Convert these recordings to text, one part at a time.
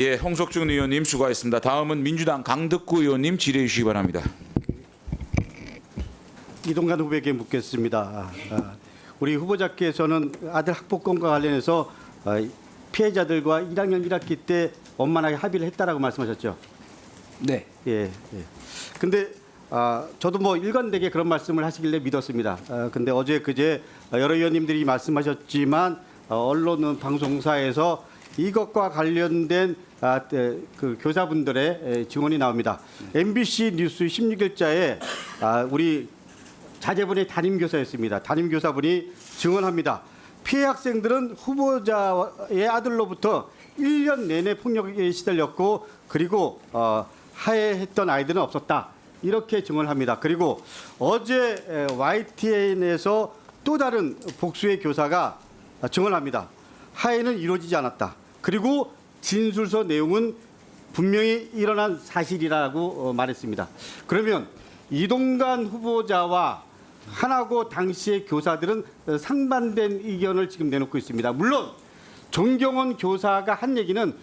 예, 홍석준 의원님 수고하셨습니다. 다음은 민주당 강덕구 의원님 질의해 주시기 바랍니다. 이동관 후보에게 묻겠습니다. 우리 후보자께서는 아들 학폭건과 관련해서 피해자들과 1학년 1학기 때 원만하게 합의를 했다라고 말씀하셨죠. 네. 예. 근데 저도 뭐 일관되게 그런 말씀을 하시길래 믿었습니다. 근데 어제 그제 여러 의원님들이 말씀하셨지만 언론은 방송사에서 이것과 관련된 그 교사분들의 증언이 나옵니다. MBC 뉴스 16일자에 우리 자제분의 담임교사였습니다. 담임교사분이 증언합니다. 피해 학생들은 후보자의 아들로부터 1년 내내 폭력에 시달렸고 그리고 하해했던 아이들은 없었다. 이렇게 증언합니다. 그리고 어제 YTN에서 또 다른 복수의 교사가 증언합니다. 하해는 이루어지지 않았다. 그리고 진술서 내용은 분명히 일어난 사실이라고 말했습니다. 그러면 이동관 후보자와 하나고 당시의 교사들은 상반된 의견을 지금 내놓고 있습니다. 물론 정경원 교사가 한 얘기는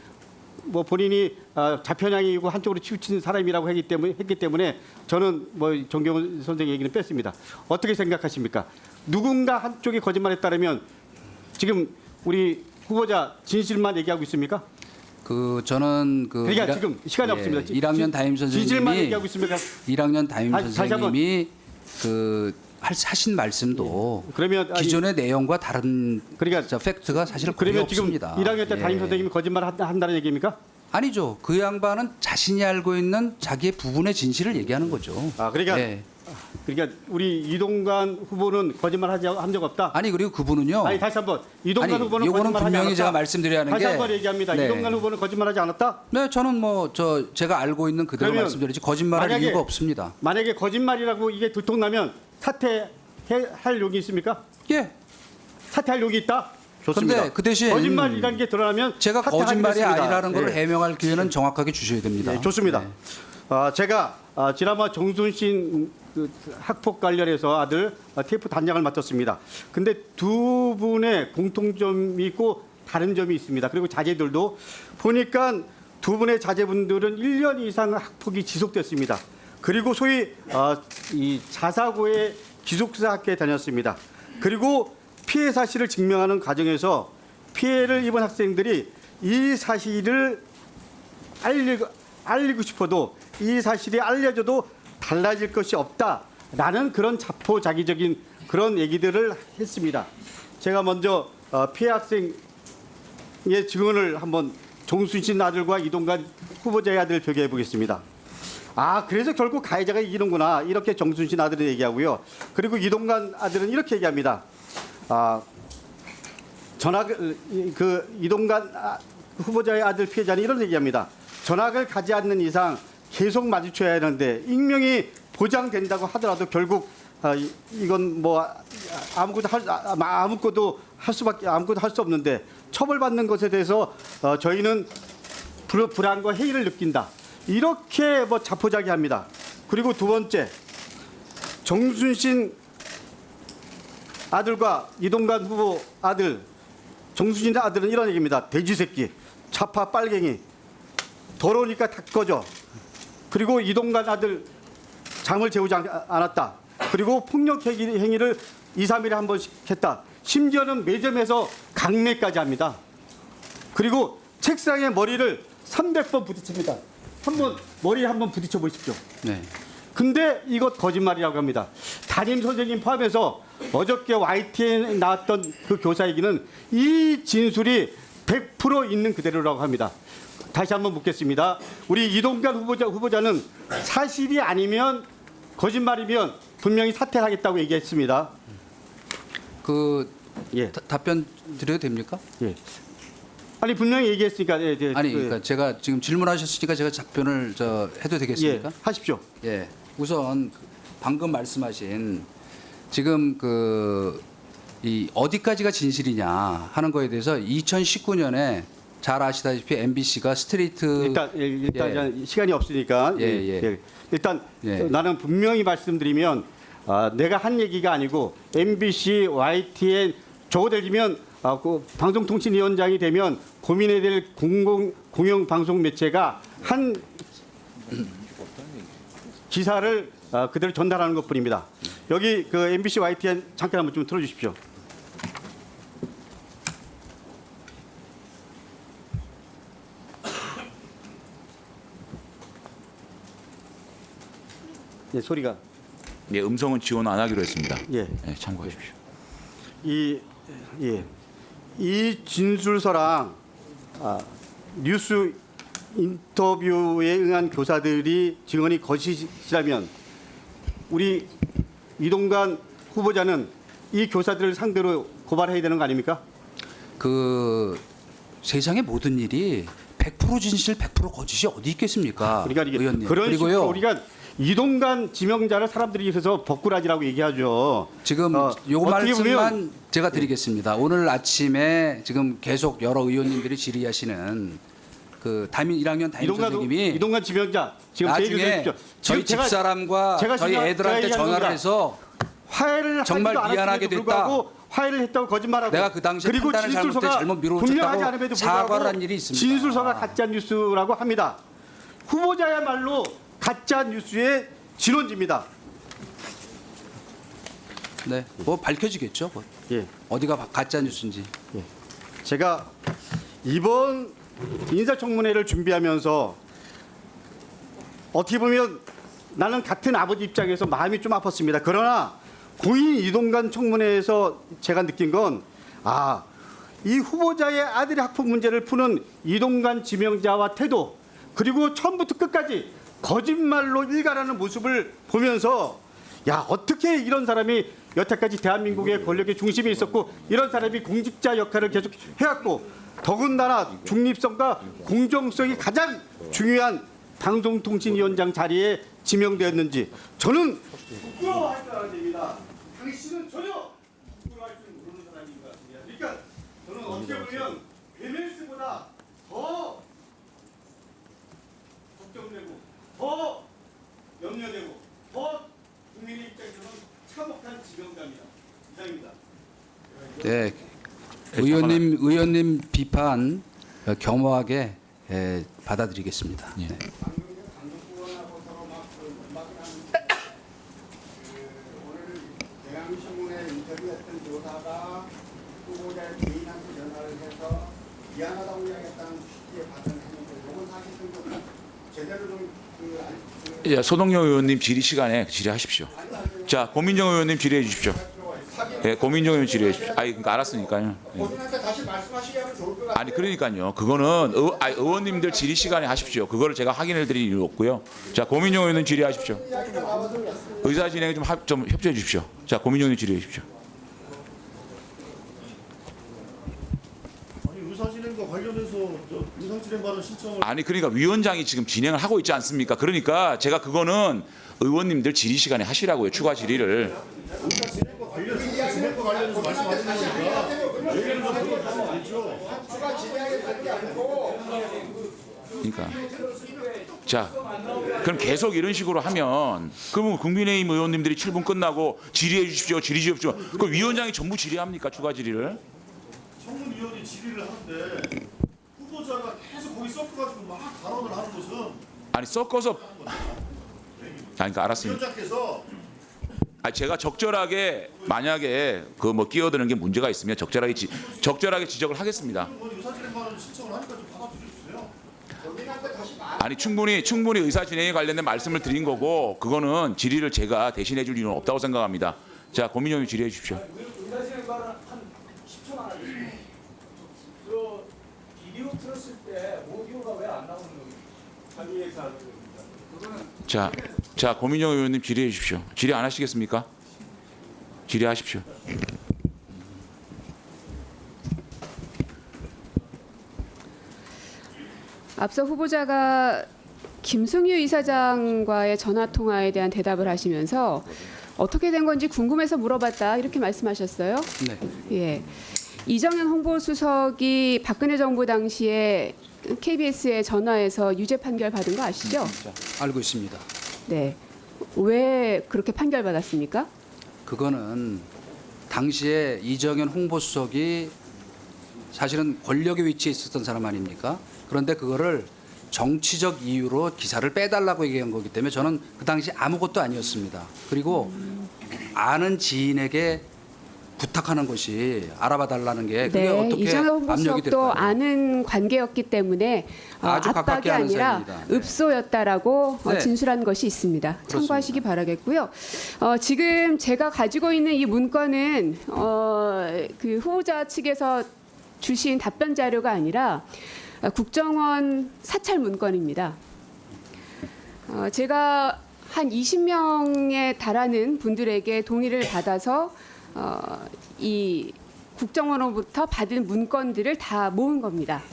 뭐 본인이 좌편향이고 한쪽으로 치우친 사람이라고 했기 때문에 저는 뭐 정경원 선생 얘기는 뺐습니다. 어떻게 생각하십니까? 누군가 한쪽이 거짓말했다면 지금 우리 후보자 진실만 얘기하고 있습니까? 저는 그러니까 지금 시간이 없습니다. 1학년 담임 진실만 선생님이 얘기하고 있습니까? 1학년 담임 다시 한번. 선생님이 하신 말씀도 그러면 기존의 내용과 다른 그러니까 팩트가 사실 거의 그러면 지금 없습니다. 1학년 때 담임 선생님이 거짓말 한다는 얘기입니까? 아니죠. 그 양반은 자신이 알고 있는 자기의 부분의 진실을 얘기하는 거죠. 그러니까 예. 그러니까 우리 이동관 후보는 거짓말 한 적 없다. 아니 그리고 그분은요. 아니 다시 한번 이동관 아니, 후보는 요거는 거짓말하지 분명히 않았다. 제가 말씀드려야 하는 다시 게 한번 얘기합니다. 네. 이동관 후보는 거짓말하지 않았다. 네, 저는 제가 알고 있는 그대로 그러면 말씀드리지 거짓말할 만약에- 이유가 없습니다. 만약에 거짓말이라고 이게 들통나면 사퇴할 용이 있습니까? 예. 사퇴할 용이 있다. 좋습니다. 그런데 그 대신 거짓말이라는 게 드러나면 제가 사퇴하기로 거짓말이 했습니다. 아니라는 걸 예. 해명할 기회는 정확하게 주셔야 됩니다. 네, 좋습니다. 네. 제가 지난번 정순신 그 학폭 관련해서 아들 TF 단장을 맡았습니다. 근데 두 분의 공통점이 있고 다른 점이 있습니다. 그리고 자제들도 보니까 두 분의 자제분들은 1년 이상 학폭이 지속됐습니다. 그리고 소위 이 자사고의 기숙사 학교에 다녔습니다. 그리고 피해 사실을 증명하는 과정에서 피해를 입은 학생들이 이 사실을 알리고 싶어도 이 사실이 알려져도 달라질 것이 없다라는 그런 자포자기적인 그런 얘기들을 했습니다. 제가 먼저 피해 학생의 증언을 한번 정순신 아들과 이동관 후보자의 아들을 비교해 보겠습니다. 그래서 결국 가해자가 이기는구나 이렇게 정순신 아들은 얘기하고요. 그리고 이동관 아들은 이렇게 얘기합니다. 이동관 후보자의 아들 피해자는 이런 얘기합니다. 전학을 가지 않는 이상 계속 마주쳐야 하는데 익명이 보장된다고 하더라도 결국 이건 뭐 아무것도 할 수 없는데 처벌받는 것에 대해서 저희는 불안과 해이를 느낀다. 이렇게 뭐 자포자기합니다. 그리고 두 번째 정순신 아들과 이동관 후보 아들 정순신 아들은 이런 얘기입니다. 돼지 새끼, 좌파 빨갱이, 더러우니까 다 꺼져. 그리고 이동관 아들 잠을 재우지 않았다. 그리고 폭력 행위를 2, 3일에 한 번씩 했다. 심지어는 매점에서 강매까지 합니다. 그리고 책상에 머리를 300번 부딪힙니다. 머리에 한번 부딪혀 보십시오. 네. 근데 이것 거짓말이라고 합니다. 담임 선생님 포함해서 어저께 YTN에 나왔던 그 교사 얘기는 이 진술이 100% 있는 그대로라고 합니다. 다시 한번 묻겠습니다. 우리 이동관 후보자는 사실이 아니면 거짓말이면 분명히 사퇴하겠다고 얘기했습니다. 예. 답변 드려도 됩니까? 예. 아니 분명히 얘기했으니까. 아니 그러니까 제가 지금 질문하셨으니까 제가 답변을 해도 되겠습니까? 예, 하십시오. 예. 우선 방금 말씀하신 지금 이 어디까지가 진실이냐 하는 거에 대해서 2019년에 잘 아시다시피 MBC가 스트레이트 일단 시간이 없으니까 일단 나는 분명히 말씀드리면 내가 한 얘기가 아니고 MBC, YTN 적어들면 그 방송통신위원장이 되면 고민해야 될 공영방송 매체가 한 기사를 그대로 전달하는 것뿐입니다. 여기 그 MBC YTN 잠깐 한번 좀 틀어주십시오. 네, 소리가. 예, 음성은 지원 안 하기로 했습니다. 예. 예, 참고하십시오. 이 진술서랑 뉴스 인터뷰에 응한 교사들이 증언이 거짓이라면 우리 이동관 후보자는 이 교사들을 상대로 고발해야 되는 거 아닙니까? 그 세상의 모든 일이 100% 진실, 100% 거짓이 어디 있겠습니까, 그러니까 이게 의원님? 그런 그리고요, 식으로 우리가 이동관 지명자를 사람들이 그래서 벅구라지라고 얘기하죠. 지금 요 어떻게 보면 말씀만 제가 드리겠습니다. 오늘 아침에 지금 계속 여러 의원님들이 질의하시는 그 담임 1학년 담임 선생님이 이동관 지명자 지금 제 얘기를 나중에 해주십시오. 저희 지금 집사람과 제가 저희 제가 애들한테 얘기하는 전화를 겁니다. 해서 화해를 정말 하지도 미안하게 않았음에도 됐다. 불구하고 화해를 했다고 거짓말하고 내가 그 당시에 그리고 판단을 잘못해 진술서가 잘못 분명하지 미루어졌다고 않음에도 사과를 불구하고 한 일이 있습니다. 진술서가 가짜 뉴스라고 합니다. 후보자야말로 가짜 뉴스의 진원지입니다. 네, 뭐 밝혀지겠죠. 뭐. 예. 어디가 가짜 뉴스인지. 제가 이번 인사청문회를 준비하면서 어떻게 보면 나는 같은 아버지 입장에서 마음이 좀 아팠습니다. 그러나 고인 이동관 청문회에서 제가 느낀 건 이 후보자의 아들의 학폭 문제를 푸는 이동관 지명자와 태도 그리고 처음부터 끝까지 거짓말로 일관하는 모습을 보면서 야 어떻게 이런 사람이 여태까지 대한민국의 권력의 중심에 있었고 이런 사람이 공직자 역할을 계속 해왔고 더군다나 중립성과 공정성이 가장 중요한 방송통신위원장 자리에 지명되었는지 저는 부끄러워할 줄 알아야 됩니다. 당신은 전혀 부끄러워할 줄 모르는 사람인 것 같습니다. 그러니까 저는 어떻게 보면 베멜스보다 더 걱정되고 더 염려되고 더 국민의 입장에서는 참혹한 지명자입니다. 이상입니다. 네, 의원님 비판 겸허하게 받아들이겠습니다. 예. 네. 오늘 대한신문에 인터뷰했던 교사가 후보자의 개인한테 전화를 해서 미안하다고 이야기했다는 취지의 발언을 했는데 이건 사실 좀 제대로 좀 예, 소동영 의원님 질의 시간에 질의하십시오. 자, 고민정 의원님 질의해 주십시오. 예, 고민정 의원 질의해 주십시오. 그러니까 알았으니까요. 예. 본인한테 다시 말씀하시게 하면 좋을 것 같아요. 아니 그러니까요. 그거는 의원님들 질의 시간에 하십시오. 그거를 제가 확인해 드릴 이유 없고요. 자, 고민정 의원님 질의하십시오. 의사 진행에 좀 협조해 주십시오. 자, 고민정 의원 질의해 주십시오. 아니 의사진행과 관련해서 의사진행 발언 신청을 아니 그러니까 위원장이 지금 진행을 하고 있지 않습니까? 그러니까 제가 그거는 의원님들 질의 시간에 하시라고요. 추가 질의를. 의사진행과 관련해서 말씀하시는 거니까 얘기를 좀 들어주시면 되죠. 그러니까 자 그럼 계속 이런 식으로 하면 그러면 국민의힘 의원님들이 7분 끝나고 질의해 주십시오. 질의 주십시오. 그 위원장이 전부 질의합니까? 추가 질의를? 청문위원이 질의를 하는데 후보자가 계속 거기 섞어가지고 막 발언을 하는 것은 아니 섞어서 그러니까 알았습니다. 위원장께서 제가 적절하게 만약에 그 뭐 끼어드는 게 문제가 있으면 적절하게 지적을 하겠습니다. 이번 의사진행 발언 신청을 하니까 좀 받아주세요. 아니 충분히 의사 진행에 관련된 말씀을 드린 거고 그거는 질의를 제가 대신해 줄 이유는 없다고 생각합니다. 자, 고민정 의원 질의해 주십시오. 의사진행 발언 한 10초만 하겠습니다. 저 비디오 틀었을 때 오디오가 왜 안 나오는 거예요? 자, 고민정 의원님 질의해 주십시오. 질의 안 하시겠습니까? 질의하십시오. 앞서 후보자가 김승유 이사장과의 전화 통화에 대한 대답을 하시면서 어떻게 된 건지 궁금해서 물어봤다 이렇게 말씀하셨어요. 네. 예. 이정현 홍보수석이 박근혜 정부 당시에 KBS에 전화해서 유죄 판결 받은 거 아시죠? 알고 있습니다. 네. 왜 그렇게 판결 받았습니까? 그거는 당시에 이정현 홍보수석이 사실은 권력의 위치에 있었던 사람 아닙니까? 그런데 그거를 정치적 이유로 기사를 빼달라고 얘기한 거기 때문에 저는 그 당시 아무것도 아니었습니다. 그리고 아는 지인에게 부탁하는 것이 알아봐 달라는 게 그게 네, 어떻게 이정현 압력이 홍보수석도 될까요? 아는 관계였기 때문에 아주 압박이 가깝게 아는 아니라 사이입니다. 네. 읍소였다라고 네. 진술한 것이 있습니다. 참고하시기 바라겠고요. 지금 제가 가지고 있는 이 문건은 그 후보자 측에서 주신 답변 자료가 아니라 국정원 사찰 문건입니다. 제가 한 20명에 달하는 분들에게 동의를 받아서 이 국정원으로부터 받은 문건들을 다 모은 겁니다.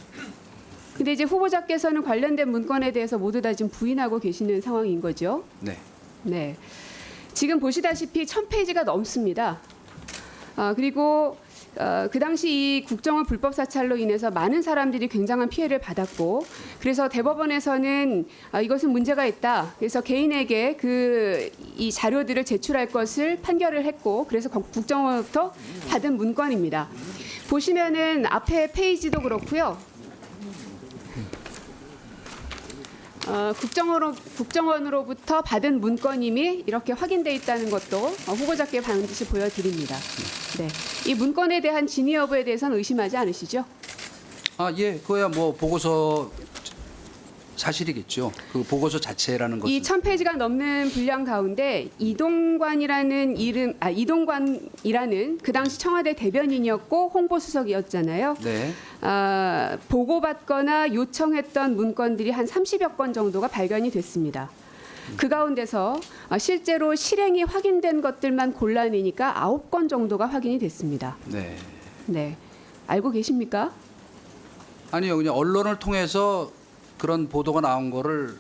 근데 이제 후보자께서는 관련된 문건에 대해서 모두 다 지금 부인하고 계시는 상황인 거죠. 네. 네. 지금 보시다시피 1000페이지가 넘습니다. 그리고 그 당시 이 국정원 불법 사찰로 인해서 많은 사람들이 굉장한 피해를 받았고, 그래서 대법원에서는 이것은 문제가 있다. 그래서 개인에게 이 자료들을 제출할 것을 판결을 했고, 그래서 국정원부터 받은 문건입니다. 보시면은 앞에 페이지도 그렇고요. 국정원으로부터 받은 문건임이 이렇게 확인돼 있다는 것도 후보자께 반드시 보여드립니다. 네, 이 문건에 대한 진위 여부에 대해서는 의심하지 않으시죠? 예, 그거야 뭐 보고서 사실이겠죠. 그 보고서 자체라는 것은 이 1000페이지가 넘는 분량 가운데 이동관이라는 그 당시 청와대 대변인이었고 홍보수석이었잖아요. 네. 보고받거나 요청했던 문건들이 한 30여 건 정도가 발견이 됐습니다. 그 가운데서 실제로 실행이 확인된 것들만 골라내니까 9건 정도가 확인이 됐습니다. 네. 네, 알고 계십니까? 아니요, 그냥 언론을 통해서 그런 보도가 나온 거를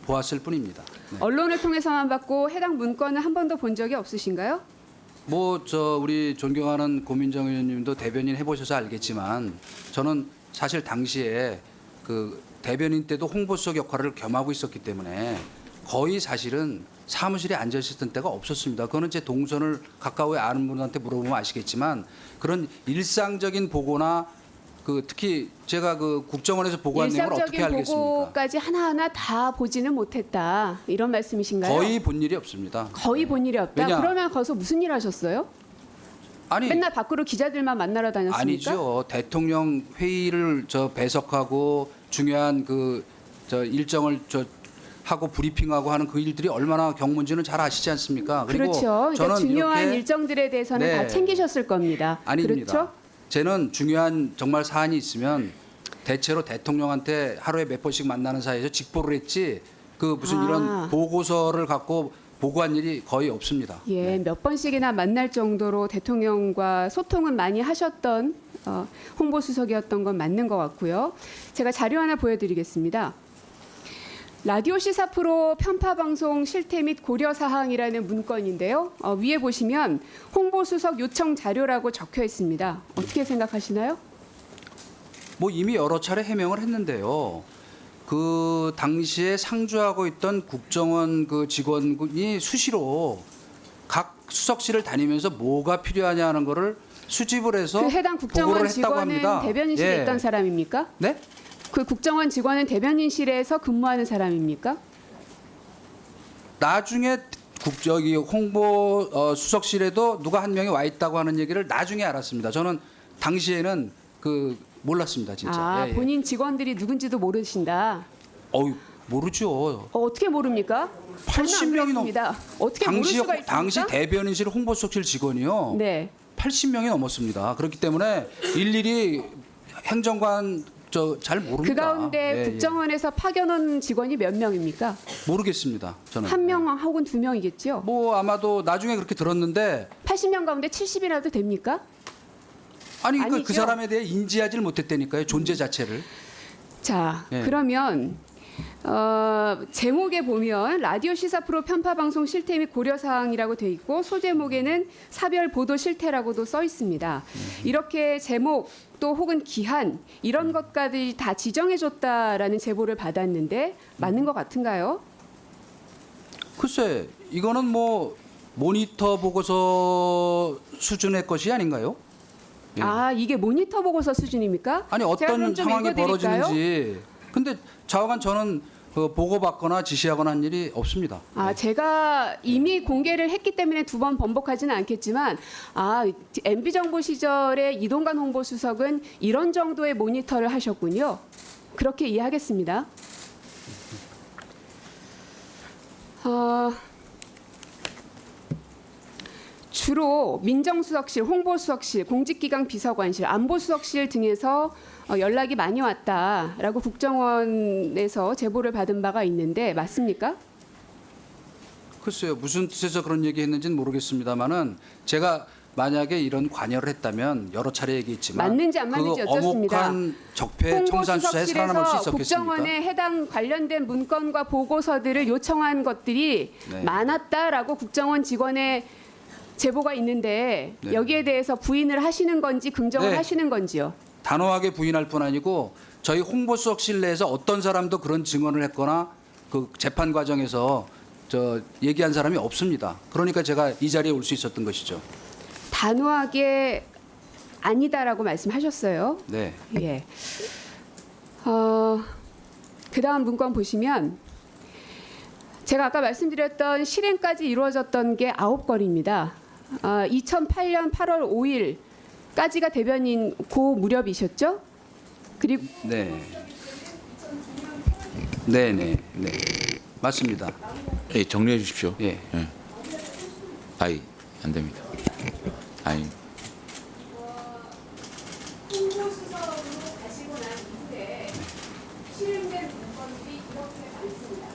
보았을 뿐입니다. 네. 언론을 통해서만 받고 해당 문건은 한 번도 본 적이 없으신가요? 우리 존경하는 고민정 의원님도 대변인 해보셔서 알겠지만 저는 사실 당시에 그 대변인 때도 홍보수석 역할을 겸하고 있었기 때문에 거의 사실은 사무실에 앉아 있었던 때가 없었습니다. 그거는 제 동선을 가까이 아는 분한테 물어보면 아시겠지만 그런 일상적인 보고나 특히 제가 그 국정원에서 보고한 내용을 어떻게 일상적인 알겠습니까? 보고까지 하나하나 다 보지는 못했다, 이런 말씀이신가요? 거의 본 일이 없습니다. 거의 본 일이 없다. 왜냐? 그러면 거기서 무슨 일 하셨어요? 아니 맨날 밖으로 기자들만 만나러 다녔습니까? 아니죠. 대통령 회의를 배석하고 중요한 일정을 하고 브리핑하고 하는 그 일들이 얼마나 경문지는 잘 아시지 않습니까? 그리고 그렇죠. 그러니까 저는 중요한 이렇게 일정들에 대해서는 네. 다 챙기셨을 겁니다. 아닙니다. 그렇죠? 저는 중요한 정말 사안이 있으면 대체로 대통령한테 하루에 몇 번씩 만나는 사이에서 직보를 했지 무슨 이런 보고서를 갖고 보고한 일이 거의 없습니다. 예, 네. 몇 번씩이나 만날 정도로 대통령과 소통은 많이 하셨던 홍보수석이었던 건 맞는 것 같고요. 제가 자료 하나 보여드리겠습니다. 라디오 시사 프로 편파 방송 실태 및 고려 사항이라는 문건인데요. 위에 보시면 홍보수석 요청 자료라고 적혀 있습니다. 어떻게 생각하시나요? 이미 여러 차례 해명을 했는데요. 그 당시에 상주하고 있던 국정원 직원이 수시로 각 수석실을 다니면서 뭐가 필요하냐 하는 거를 수집을 해서 그 해당 국정원 보고를 했다고 직원은 합니다. 대변인실에 예. 있던 사람입니까? 네? 그 국정원 직원은 대변인실에서 근무하는 사람입니까? 나중에 홍보 수석실에도 누가 한 명이 와 있다고 하는 얘기를 나중에 알았습니다. 저는 당시에는 몰랐습니다, 진짜. 예. 본인 직원들이 누군지도 모르신다. 모르죠. 어떻게 모릅니까? 80명이 넘습니다. 어떻게 모를 수가 있습니까? 당시 대변인실 홍보수석실 직원이요. 네. 80명이 넘었습니다. 그렇기 때문에 일일이 행정관 잘 모릅니다. 그 가운데 예, 국정원에서 파견 직원이 몇 명입니까? 모르겠습니다. 저는. 한 명 혹은 두 명이겠죠. 아마도 나중에 그렇게 들었는데 80명 가운데 70이라도 됩니까? 아니 그 아니죠. 사람에 대해 인지하지를 못했다니까요. 존재 자체를. 자, 예. 그러면 제목에 보면 라디오 시사 프로 편파 방송 실태 및 고려 사항이라고 돼 있고 소제목에는 사별 보도 실태라고도 써 있습니다. 이렇게 제목 또 혹은 기한 이런 것까지 다 지정해 줬다라는 제보를 받았는데 맞는 것 같은가요? 글쎄, 이거는 모니터 보고서 수준의 것이 아닌가요? 예. 아, 이게 모니터 보고서 수준입니까? 아니 제가 그럼 어떤 좀 상황이 읽어드릴까요? 벌어지는지. 근데 좌우간 저는 보고받거나 지시하거나 한 일이 없습니다. 아, 제가 이미 공개를 했기 때문에 두 번 번복하지는 않겠지만, 아, MB 정부 시절에 이동관 홍보수석은 이런 정도의 모니터를 하셨군요. 그렇게 이해하겠습니다. 주로 민정수석실, 홍보수석실, 공직기강 비서관실, 안보수석실 등에서 연락이 많이 왔다라고 국정원에서 제보를 받은 바가 있는데 맞습니까? 글쎄요, 무슨 뜻에서 그런 얘기했는지는 모르겠습니다만은 제가 만약에 이런 관여를 했다면 여러 차례 얘기했지만 맞는지 안 맞는지 그 여쭙습니다. 어목한 적폐 청산 수사에 살아남을 수 홍보수석실에서 있었겠습니까? 국정원에 해당 관련된 문건과 보고서들을 요청한 것들이 네. 많았다라고 국정원 직원의 제보가 있는데 네. 여기에 대해서 부인을 하시는 건지 긍정을 네. 하시는 건지요? 단호하게 부인할 뿐 아니고 저희 홍보수석실 내에서 어떤 사람도 그런 증언을 했거나 그 재판 과정에서 얘기한 사람이 없습니다. 그러니까 제가 이 자리에 올 수 있었던 것이죠. 단호하게 아니다라고 말씀하셨어요. 네. 예. 그다음 문건 보시면 제가 아까 말씀드렸던 실행까지 이루어졌던 게 9건입니다. 2008년 8월 5일까지가 대변인 고 무렵이셨죠? 그리고 네. 네, 네, 네. 맞습니다. 예, 정리해 주십시오. 예. 아이, 안 됩니다. 아이, 홍보수석으로 가시고 난 이후에 실행된 문건들이 이렇게 많습니다.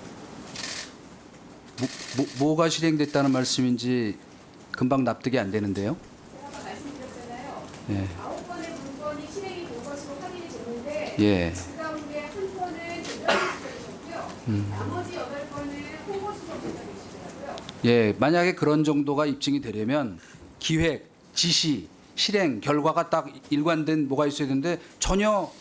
뭐가 실행됐다는 말씀인지 금방 납득이 안 되는데요. 제가 아까 말씀드렸잖아요. 예. 9건의 문건이 실행이 된 것으로 확인이 됐는데 예. 그 가운데 한 건은 대변인실장이셨고요. 나머지 8건은 홍보수석실장이시더라고요. 예, 만약에 그런 정도가 입증이 되려면 기획, 지시, 실행, 결과가 딱 일관된 뭐가 있어야 되는데 전혀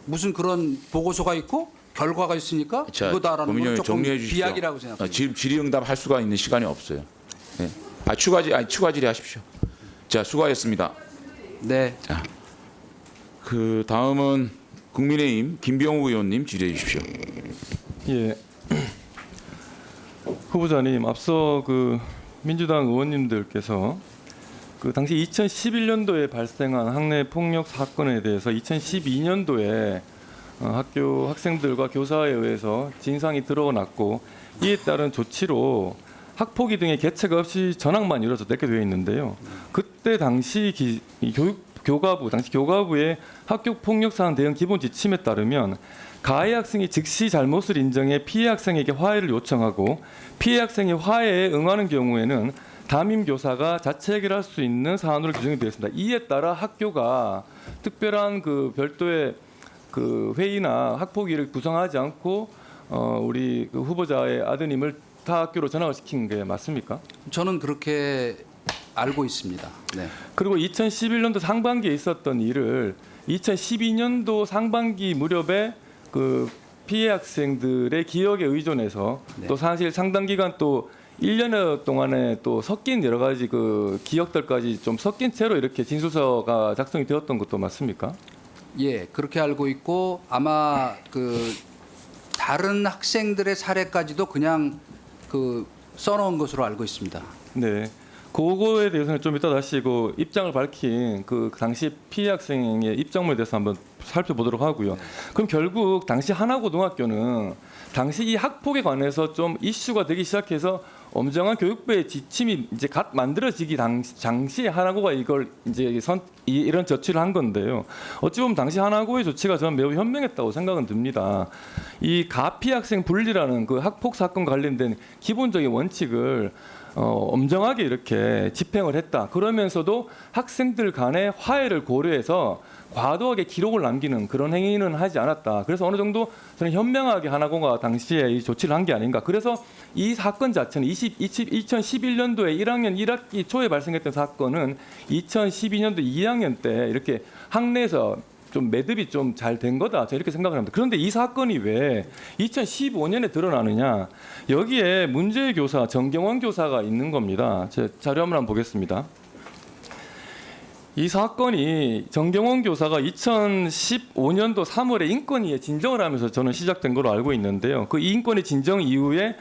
무슨 그런 보고서가 있고 결과가 있으니까 자, 그거다라는 건 고민형님 조금 정리해 주십시오. 비약이라고 생각합니다. 지금 질의응답 할 수가 있는 시간이 없어요. 예. 추가 질의하십시오. 자, 수고하셨습니다. 네. 자, 그 다음은 국민의힘 김병우 의원님 질의해 주십시오. 예. 후보자님, 앞서 그 민주당 의원님들께서 그 당시 2011년도에 발생한 학내 폭력 사건에 대해서 2012년도에 학교 학생들과 교사에 의해서 진상이 드러났고 이에 따른 조치로 학폭위 등의 개최가 없이 전학만 이루어졌게 되어 있는데요. 그때 당시 당시 교가부의 학교 폭력 사안 대응 기본 지침에 따르면 가해 학생이 즉시 잘못을 인정해 피해 학생에게 화해를 요청하고 피해 학생이 화해에 응하는 경우에는 담임 교사가 자체 해결할 수 있는 사안으로 규정이 되어 있습니다. 이에 따라 학교가 특별한 그 별도의 그 회의나 학폭위를 구성하지 않고 우리 그 후보자의 아드님을 타 학교로 전학을 시킨 게 맞습니까? 저는 그렇게 알고 있습니다. 네. 그리고 2011년도 상반기에 있었던 일을 2012년도 상반기 무렵에 그 피해 학생들의 기억에 의존해서 네. 또 사실 상당 기간 또 1년여 동안에 또 섞인 여러 가지 그 기억들까지 좀 섞인 채로 이렇게 진술서가 작성이 되었던 것도 맞습니까? 예, 그렇게 알고 있고 아마 그 다른 학생들의 사례까지도 그냥 그 써놓은 것으로 알고 있습니다. 네. 그거에 대해서는 좀 이따 다시 그 입장을 밝힌 그 당시 피해 학생의 입장문에 대해서 한번 살펴보도록 하고요. 그럼 결국 당시 하나고등학교는 당시 이 학폭에 관해서 좀 이슈가 되기 시작해서 엄정한 교육부의 지침이 이제 갓 만들어지기 당시에 하나고가 이걸 이제 이런 조치를 한 건데요. 어찌 보면 당시 하나고의 조치가 저는 매우 현명했다고 생각은 듭니다. 이 가피 학생 분리라는 그 학폭 사건 관련된 기본적인 원칙을 엄정하게 이렇게 집행을 했다. 그러면서도 학생들 간의 화해를 고려해서 과도하게 기록을 남기는 그런 행위는 하지 않았다. 그래서 어느 정도 저는 현명하게 하나고가 당시에 이 조치를 한 게 아닌가. 그래서 이 사건 자체는 2011년도에 1학년 1학기 초에 발생했던 사건은 2012년도 2학년 때 이렇게 학내에서 좀 매듭이 좀 잘 된 거다. 저는 이렇게 생각을 합니다. 그런데 이 사건이 왜 2015년에 드러나느냐. 여기에 문제의 교사 정경원 교사가 있는 겁니다. 제 자료 한번 보겠습니다. 이 사건이 정경원 교사가 2015년도 3월에 인권위에 진정을 하면서 저는 시작된 걸로 알고 있는데요. 그 인권위 진정 이후에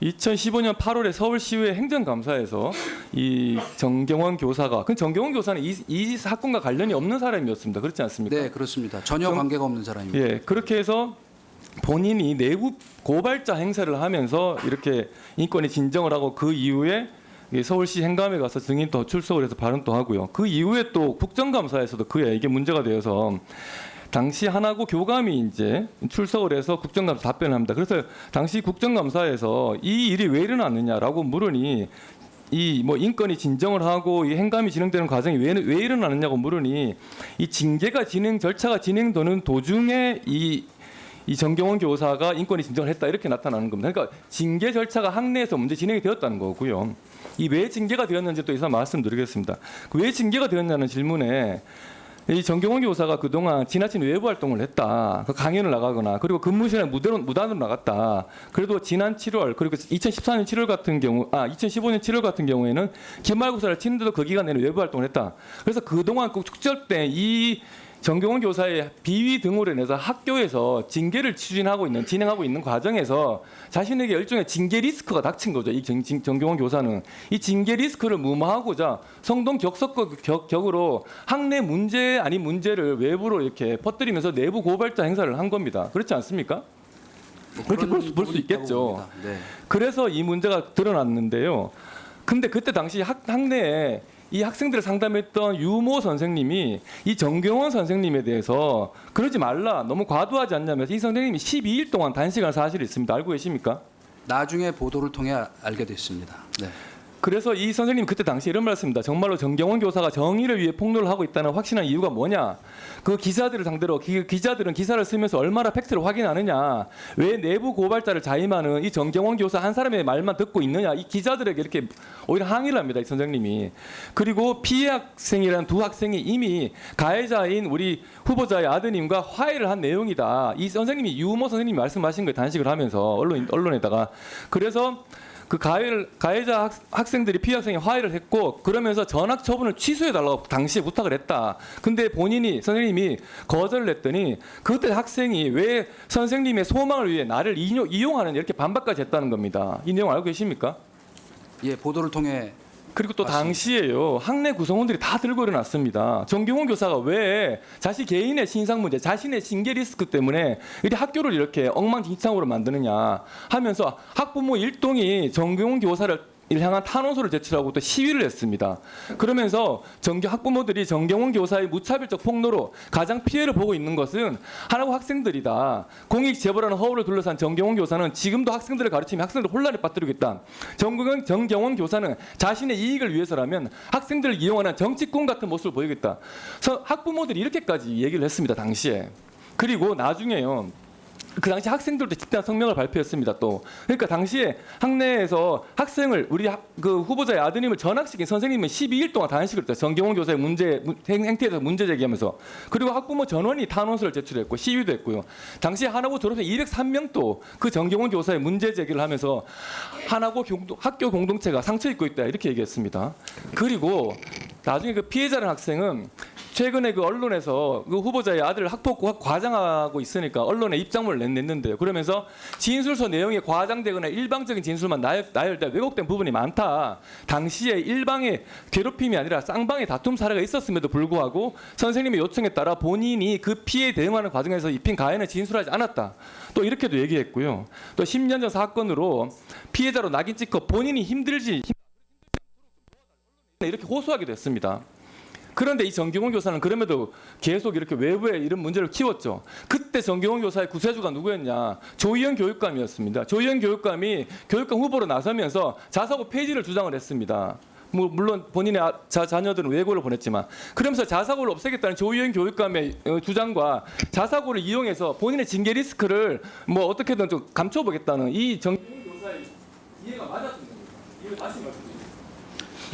2015년 8월에 서울시의회 행정감사에서 이 정경원 교사가, 그 정경원 교사는 이 사건과 관련이 없는 사람이었습니다. 그렇지 않습니까? 네, 그렇습니다. 전혀 관계가 없는 사람입니다. 예, 그렇게 해서 본인이 내부 고발자 행사를 하면서 이렇게 인권위 진정을 하고 그 이후에 서울시 행감에 가서 증인도 출석을 해서 발언도 하고요. 그 이후에 또 국정감사에서도 이게 문제가 되어서 당시 하나고 교감이 이제 출석을 해서 국정감사 답변을 합니다. 그래서 당시 국정감사에서 이 일이 왜 일어났느냐라고 물으니 이 뭐 인권이 진정을 하고 이 행감이 진행되는 과정이 왜 일어나느냐고 물으니 이 징계가 절차가 진행되는 도중에 이 정경원 교사가 인권위 진정을 했다 이렇게 나타나는 겁니다. 그러니까 징계 절차가 학내에서 문제 진행이 되었다는 거고요. 이 왜 징계가 되었는지 또 이상 말씀드리겠습니다. 왜 징계가 되었냐는 질문에 이 정경원 교사가 그동안 지나친 외부 활동을 했다. 강연을 나가거나 그리고 근무실에 무단으로 나갔다. 그래도 지난 7월 그리고 2014년 7월 같은 경우 2015년 7월 같은 경우에는 기말고사를 치는데도 그 기간 내내 외부 활동을 했다. 그래서 그동안 꼭 축적된 이 정경원 교사의 비위 등으로 인해서 학교에서 징계를 진행하고 있는 과정에서 자신에게 일종의 징계 리스크가 닥친 거죠. 이 정경원 교사는 이 징계 리스크를 무마하고자 성동격으로 학내 문제 아닌 문제를 외부로 이렇게 퍼뜨리면서 내부 고발자 행사를 한 겁니다. 그렇지 않습니까? 그렇게 볼 수 있겠죠. 네. 그래서 이 문제가 드러났는데요. 근데 그때 당시 학내에 이 학생들을 상담했던 유모 선생님이 이 정경원 선생님에 대해서 그러지 말라, 너무 과도하지 않냐면서 이 선생님이 12일 동안 단식한 사실이 있습니다. 알고 계십니까? 나중에 보도를 통해 알게 됐습니다. 네. 그래서 이 선생님 그때 당시 이런 말씀입니다. 정말로 정경원 교사가 정의를 위해 폭로를 하고 있다는 확신한 이유가 뭐냐? 그 기자들을 상대로 기자들은 기사를 쓰면서 얼마나 팩트를 확인하느냐? 왜 내부 고발자를 자임하는 이 정경원 교사 한 사람의 말만 듣고 있느냐? 이 기자들에게 이렇게 오히려 항의를 합니다. 이 선생님이. 그리고 피해 학생이라는 두 학생이 이미 가해자인 우리 후보자의 아드님과 화해를 한 내용이다. 이 선생님이 유모 선생님이 말씀하신 거에 단식을 하면서 언론에다가 그래서 그 가해자 학생들이 피해 학생이 화해를 했고 그러면서 전학 처분을 취소해달라고 당시에 부탁을 했다. 근데 선생님이 거절을 했더니 그때 학생이 왜 선생님의 소망을 위해 나를 이용하는 이렇게 반박까지 했다는 겁니다. 이 내용 알고 계십니까? 예, 보도를 통해. 그리고 또 맞습니다. 당시에요. 학내 구성원들이 다 들고 일어났습니다. 정경원 교사가 왜 자신 개인의 신상 문제, 자신의 징계 리스크 때문에 이렇게 학교를 이렇게 엉망진창으로 만드느냐 하면서 학부모 일동이 정경원 교사를 향한 탄원서를 제출하고 또 시위를 했습니다. 그러면서 학부모들이 정경원 교사의 무차별적 폭로로 가장 피해를 보고 있는 것은 하나고 학생들이다. 공익 재벌하는 허울을 둘러싼 정경원 교사는 지금도 학생들을 가르치며 학생들을 혼란에 빠뜨리고 있다. 정경원 교사는 자신의 이익을 위해서라면 학생들을 이용하는 정치꾼 같은 모습을 보이겠다. 학부모들이 이렇게까지 얘기를 했습니다. 당시에. 그리고 나중에요. 그 당시 학생들도 집단 성명을 발표했습니다. 또 그러니까 당시에 학내에서 학생을 그 후보자의 아드님을 전학시킨 선생님은 12일 동안 단식을 했다. 정경원 교사의 행태에 대해서 문제 제기하면서 그리고 학부모 전원이 탄원서를 제출했고 시위도 했고요. 당시 하나고 졸업생 203명도 그 정경원 교사의 문제 제기를 하면서 하나고 학교 공동체가 상처 입고 있다 이렇게 얘기했습니다. 그리고 나중에 그 피해자라는 학생은 최근에 그 언론에서 그 후보자의 아들을 학폭 과장하고 있으니까 언론에 입장문을 냈는데요. 그러면서 진술서 내용이 과장되거나 일방적인 진술만 나열돼 왜곡된 부분이 많다. 당시에 일방의 괴롭힘이 아니라 쌍방의 다툼 사례가 있었음에도 불구하고 선생님의 요청에 따라 본인이 그 피해에 대응하는 과정에서 입힌 가해는 진술하지 않았다. 또 이렇게도 얘기했고요. 또 10년 전 사건으로 피해자로 낙인 찍고 본인이 힘들지 이렇게 호소하기도 했습니다. 그런데 이 정경원 교사는 그럼에도 계속 이렇게 외부에 이런 문제를 키웠죠. 그때 정경원 교사의 구세주가 누구였냐? 조희연 교육감이었습니다. 조희연 교육감이 교육감 후보로 나서면서 자사고 폐지를 주장을 했습니다. 물론 본인의 자녀들은 외고를 보냈지만 그러면서 자사고를 없애겠다는 조희연 교육감의 주장과 자사고를 이용해서 본인의 징계 리스크를 뭐 어떻게든 좀 감춰보겠다는 이 정경원 교사의 이해가 맞았습니다. 이거 다시 말씀드립니다.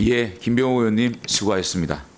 예, 김병호 의원님 수고하셨습니다.